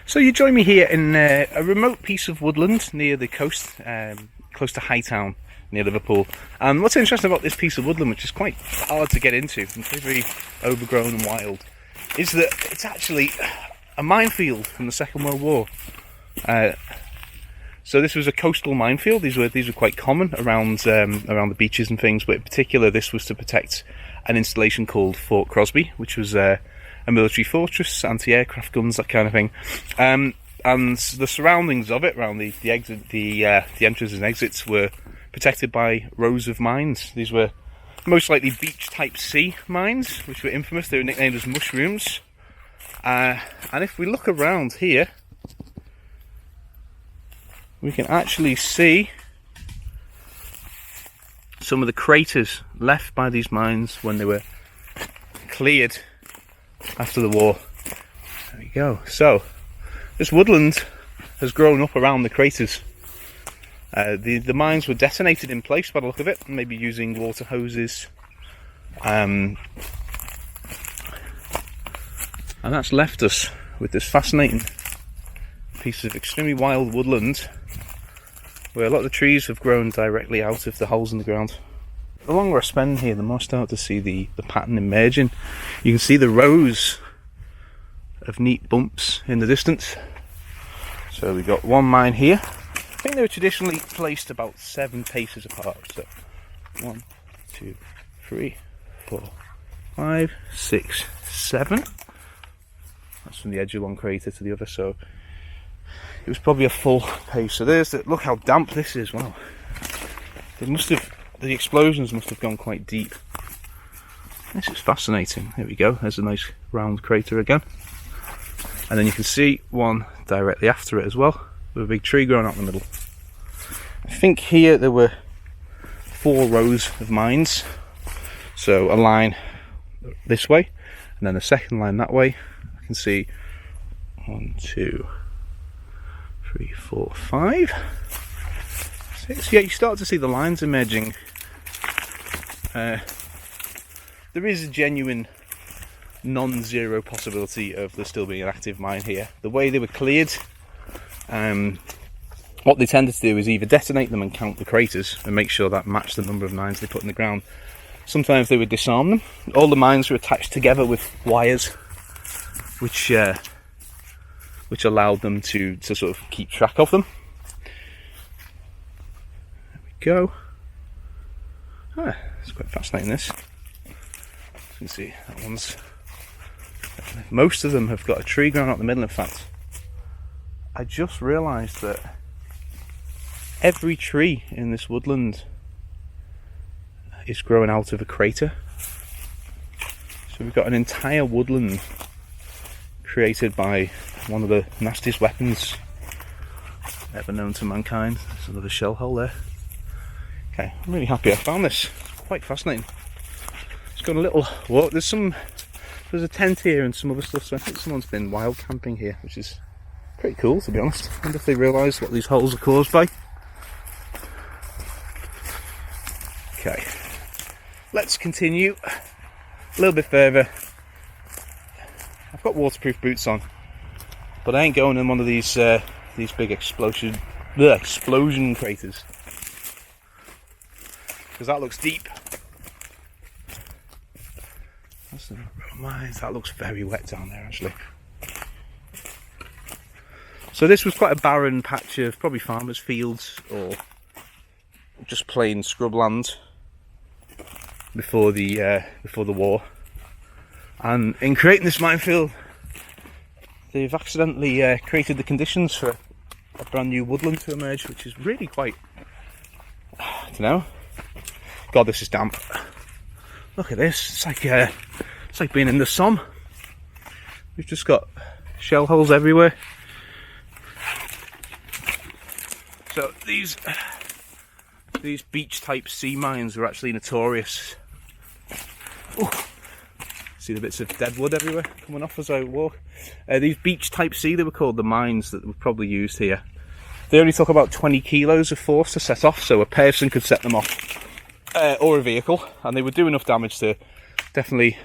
So you join me here in a remote piece of woodland near the coast, close to Hightown, near Liverpool. And what's interesting about this piece of woodland, which is quite hard to get into, and very overgrown and wild, is that it's actually a minefield from the Second World War. So this was a coastal minefield. These were quite common around the beaches and things, but in particular this was to protect an installation called Fort Crosby, which was a military fortress, anti-aircraft guns, that kind of thing. And the surroundings of it, around the entrances and exits, were protected by rows of mines. These were most likely beach type C mines, which were infamous. They were nicknamed as mushrooms. And if we look around here, we can actually see some of the craters left by these mines when they were cleared after the war. There we go. So this woodland has grown up around the craters. The mines were detonated in place by the look of it, maybe using water hoses, and that's left us with this fascinating piece of extremely wild woodland where a lot of the trees have grown directly out of the holes in the ground. The longer I spend here, the more I start to see the pattern emerging. You can see the rows of neat bumps in the distance. So we've got one mine here. I think they were traditionally placed about 7 paces apart. So 1, 2, 3, 4, 5, 6, 7. That's from the edge of one crater to the other, so it was probably a full pace. So there's look how damp this is. Wow, the explosions must have gone quite deep. This is fascinating. There we go. There's a nice round crater again, and then you can see one directly after it as well, with a big tree growing out in the middle. I think here there were 4 rows of mines, so a line this way, and then a second line that way. I can see 1, 2, 3, 4, 5, 6. Yeah, you start to see the lines emerging. There is a genuine non-zero possibility of there still being an active mine here. The way they were cleared, what they tended to do is either detonate them and count the craters and make sure that matched the number of mines they put in the ground. Sometimes they would disarm them. All the mines were attached together with wires, which allowed them to sort of keep track of them. There we go. It's quite fascinating, this. You can see that one's... Most of them have got a tree growing out the middle. In fact, I just realised that every tree in this woodland is growing out of a crater. So we've got an entire woodland created by one of the nastiest weapons ever known to mankind. There's another shell hole there. Okay, I'm really happy I found this. It's quite fascinating. It's got a little walk. There's a tent here and some other stuff, so I think someone's been wild camping here, which is pretty cool, to be honest. I wonder if they realise what these holes are caused by. Okay, let's continue a little bit further. I've got waterproof boots on, but I ain't going in one of these big explosion craters, because that looks deep. That's the mines. That looks very wet down there, actually. So this was quite a barren patch of probably farmers' fields or just plain scrubland before the war. And in creating this minefield, they've accidentally created the conditions for a brand new woodland to emerge, which is really quite, I don't know. God, this is damp. Look at this. It's like being in the Somme. We've just got shell holes everywhere. So these beach type sea mines were actually notorious. Ooh. See the bits of dead wood everywhere coming off as I walk. These beach type C, they were called the mines that were probably used here. They only took about 20 kilos of force to set off, so a person could set them off, or a vehicle, and they would do enough damage to definitely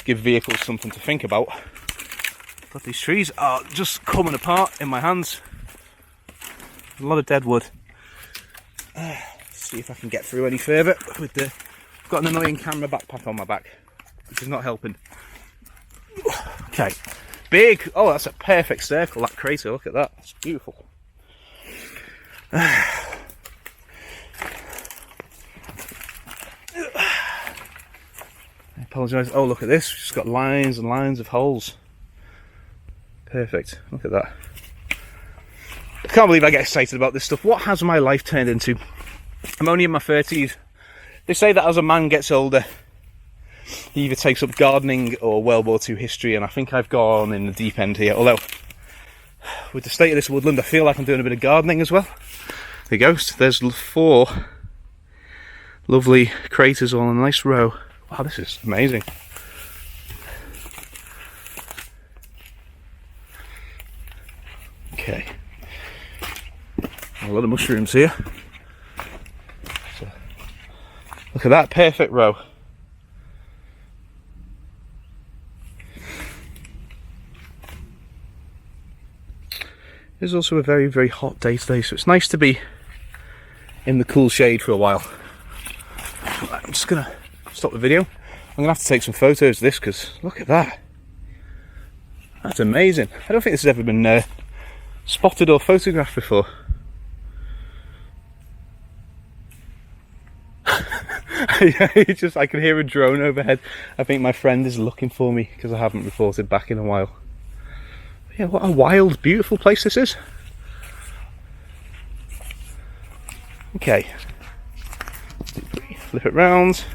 give vehicles something to think about. But these trees are just coming apart in my hands. A lot of dead wood. Let's see if I can get through any further with the... I've got an annoying camera backpack on my back, which is not helping. Okay. Big! Oh, that's a perfect circle, that crater. Look at that. It's beautiful. I apologise. Oh, look at this. It's got lines and lines of holes. Perfect. Look at that. I can't believe I get excited about this stuff. What has my life turned into? I'm only in my 30s. They say that as a man gets older, he either takes up gardening or World War II history, and I think I've gone in the deep end here. Although, with the state of this woodland, I feel like I'm doing a bit of gardening as well. There you go. So there's 4 lovely craters all in a nice row. Wow, this is amazing. Okay. A lot of mushrooms here. So, look at that perfect row. It's also a very, very hot day today, so it's nice to be in the cool shade for a while. I'm just gonna stop the video. I'm gonna have to take some photos of this because look at that. That's amazing. I don't think this has ever been spotted or photographed before. I can hear a drone overhead. I think my friend is looking for me because I haven't reported back in a while. Yeah, what a wild, beautiful place this is. Okay. Flip it round.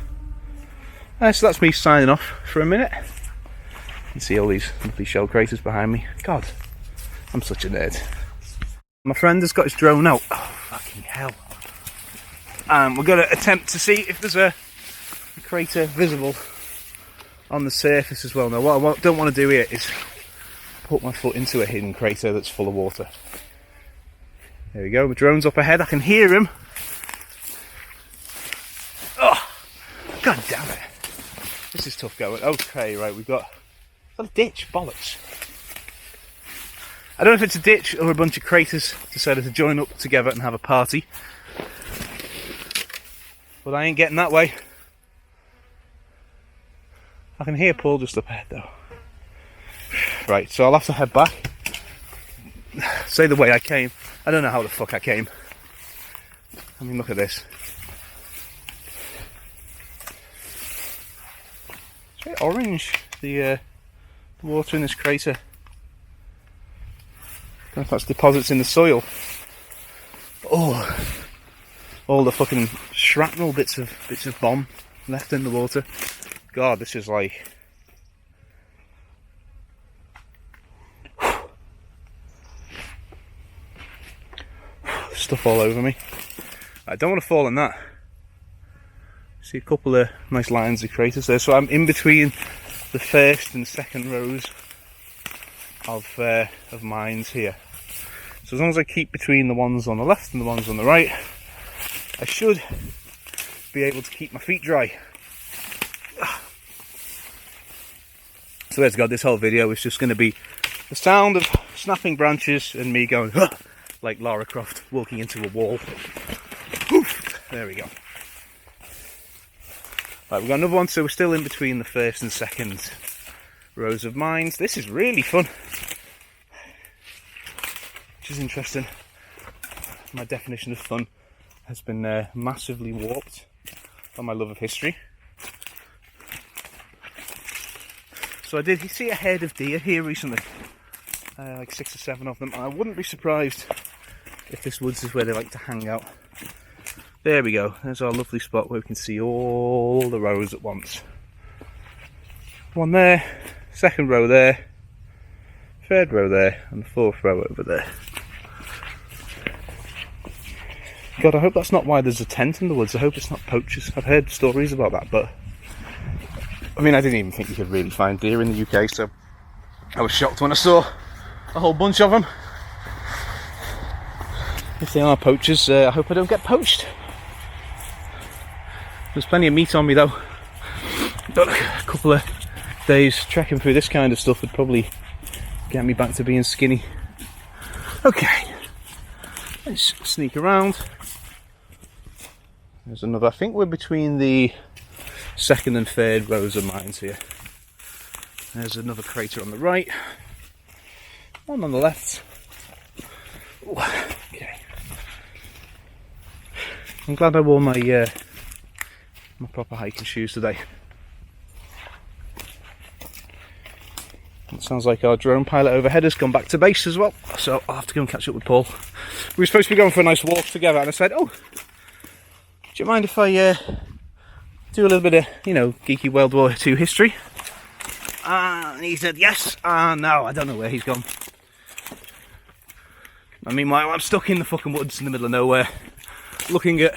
So that's me signing off for a minute. You can see all these lovely shell craters behind me. God, I'm such a nerd. My friend has got his drone out. Oh, fucking hell. And we're going to attempt to see if there's a crater visible on the surface as well. Now, what I don't want to do here is put my foot into a hidden crater that's full of water. There we go, the drone's up ahead, I can hear him. Oh, god damn it. This is tough going. Okay, right, we've got a ditch, bollocks. I don't know if it's a ditch or a bunch of craters decided to join up together and have a party. But I ain't getting that way. I can hear Paul just up ahead though. Right, so I'll have to head back. Say the way I came. I don't know how the fuck I came. I mean, look at this. It's very orange, the water in this crater. I don't know if that's deposits in the soil. Oh, all the fucking shrapnel bits of bomb left in the water. God, this is like... stuff all over me. I don't want to fall in that. See a couple of nice lines of craters there. So I'm in between the first and second rows of mines here. So as long as I keep between the ones on the left and the ones on the right, I should be able to keep my feet dry. So there's God, this whole video is just going to be the sound of snapping branches and me going huh, like Lara Croft walking into a wall. Oof, there we go. Right, we've got another one, so we're still in between the first and second rows of mines. This is really fun, which is interesting. My definition of fun has been massively warped by my love of history. So I did see a herd of deer here recently, like 6 or 7 of them. I wouldn't be surprised if this woods is where they like to hang out. There we go, there's our lovely spot where we can see all the rows at once. One there, second row there, third row there, and the fourth row over there. God, I hope that's not why there's a tent in the woods. I hope it's not poachers. I've heard stories about that, but I mean, I didn't even think you could really find deer in the UK, so I was shocked when I saw a whole bunch of them. If they are poachers, I hope I don't get poached. There's plenty of meat on me though. But a couple of days trekking through this kind of stuff would probably Get me back to being skinny. Okay, let's sneak around. There's another, I think we're between the second and third rows of mines here. There's another crater on the right, one on the left. Ooh, okay. I'm glad I wore my my proper hiking shoes today. It sounds like our drone pilot overhead has gone back to base as well, so I'll have to go and catch up with Paul. We were supposed to be going for a nice walk together, and I said, oh, do you mind if I do a little bit of, you know, geeky World War II history? And he said yes, and no, I don't know where he's gone. And meanwhile, I'm stuck in the fucking woods in the middle of nowhere, looking at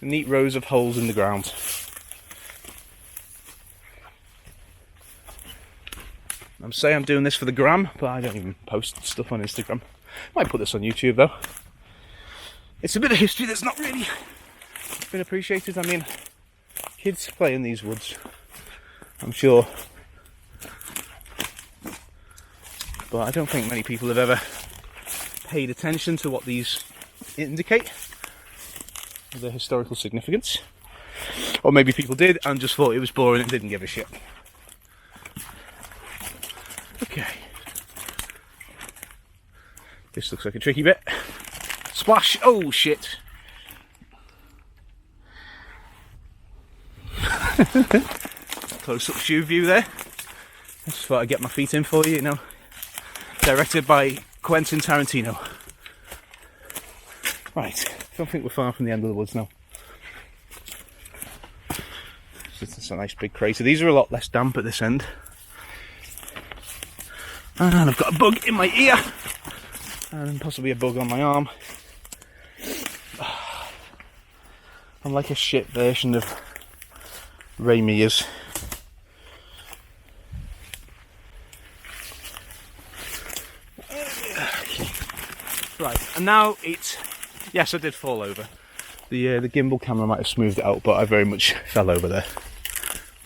the neat rows of holes in the ground. I'm saying I'm doing this for the gram, but I don't even post stuff on Instagram. Might put this on YouTube though. It's a bit of history that's not really been appreciated. I mean, kids play in these woods, I'm sure, but I don't think many people have ever paid attention to what these indicate, their historical significance. Or maybe people did and just thought it was boring and didn't give a shit. Okay. This looks like a tricky bit. Splash! Oh shit! Close-up shoe view there. I just thought I'd get my feet in for you, you know. Directed by Quentin Tarantino. Right, I don't think we're far from the end of the woods now. It's a nice big crater. These are a lot less damp at this end. And I've got a bug in my ear. And possibly a bug on my arm. I'm like a shit version of Ray Mears. Right, and now it's... Yes, I did fall over. The gimbal camera might have smoothed it out, but I very much fell over there.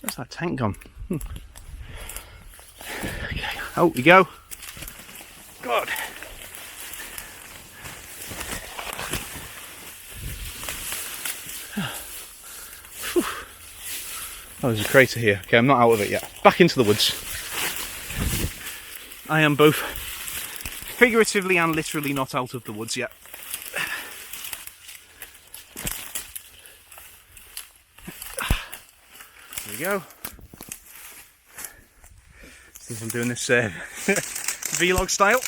Where's that tank gone? Okay, out we go. God. Oh, there's a crater here. Okay, I'm not out of it yet. Back into the woods. I am both figuratively and literally not out of the woods yet. There we go. Since I'm doing this vlog style,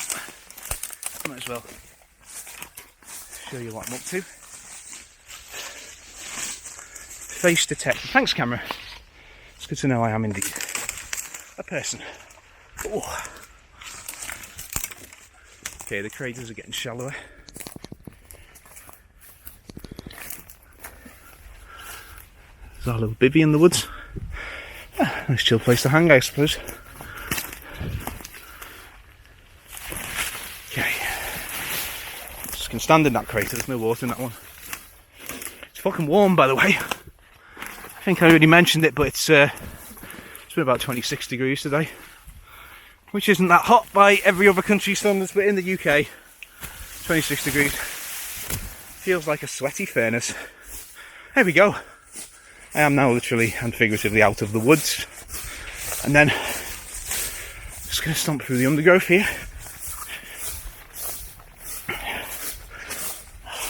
might as well show you what I'm up to. Face detect. Thanks, camera. It's good to know I am indeed a person. Oh. Okay, the craters are getting shallower. There's our little bivvy in the woods. Ah, nice chill place to hang, I suppose. Okay. Just can stand in that crater, there's no water in that one. It's fucking warm, by the way. I think I already mentioned it, but it's been about 26 degrees today. Which isn't that hot by every other country's standards, but in the UK, 26 degrees. Feels like a sweaty furnace. There we go. I am now literally and figuratively out of the woods. And then, just going to stomp through the undergrowth here.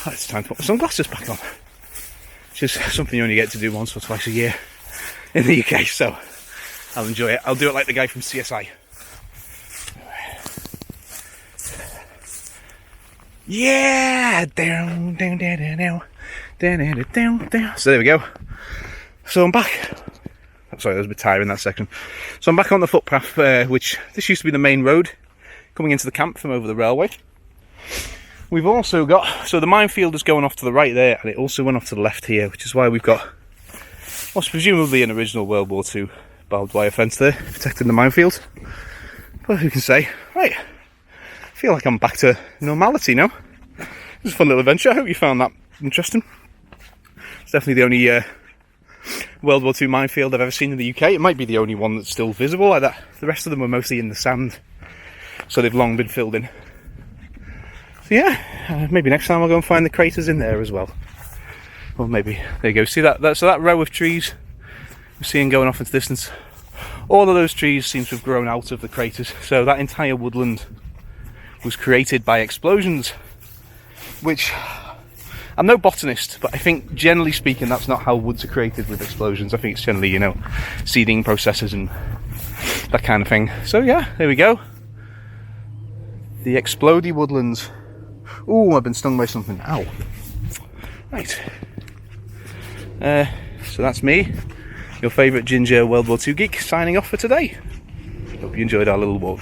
It's time to put my sunglasses back on. Which is something you only get to do once or twice a year in the UK, so I'll enjoy it. I'll do it like the guy from CSI. Yeah! Down, down, down, down, down, down, down, down. So there we go. So I'm back. Oh, sorry, that was a bit tiring, that section. So I'm back on the footpath, which this used to be the main road coming into the camp from over the railway. We've also got, so the minefield is going off to the right there, and it also went off to the left here, which is why we've got what's presumably an original World War II barbed wire fence there, protecting the minefield. But who can say? Right. I feel like I'm back to normality now. It was a fun little adventure. I hope you found that interesting. It's definitely the only World War II minefield I've ever seen in the UK. It might be the only one that's still visible like that. The rest of them were mostly in the sand. so they've long been filled in. So yeah, maybe next time I'll go and find the craters in there as well. Or maybe, there you go, see that so that row of trees we're seeing going off into the distance, all of those trees seem to have grown out of the craters. So that entire woodland was created by explosions, which, I'm no botanist, but I think generally speaking that's not how woods are created with explosions. I think it's generally, you know, seeding processes and that kind of thing. So yeah, there we go. The explodey woodlands. Ooh, I've been stung by something. Ow. Right. So that's me, your favourite ginger World War II geek, signing off for today. Hope you enjoyed our little walk.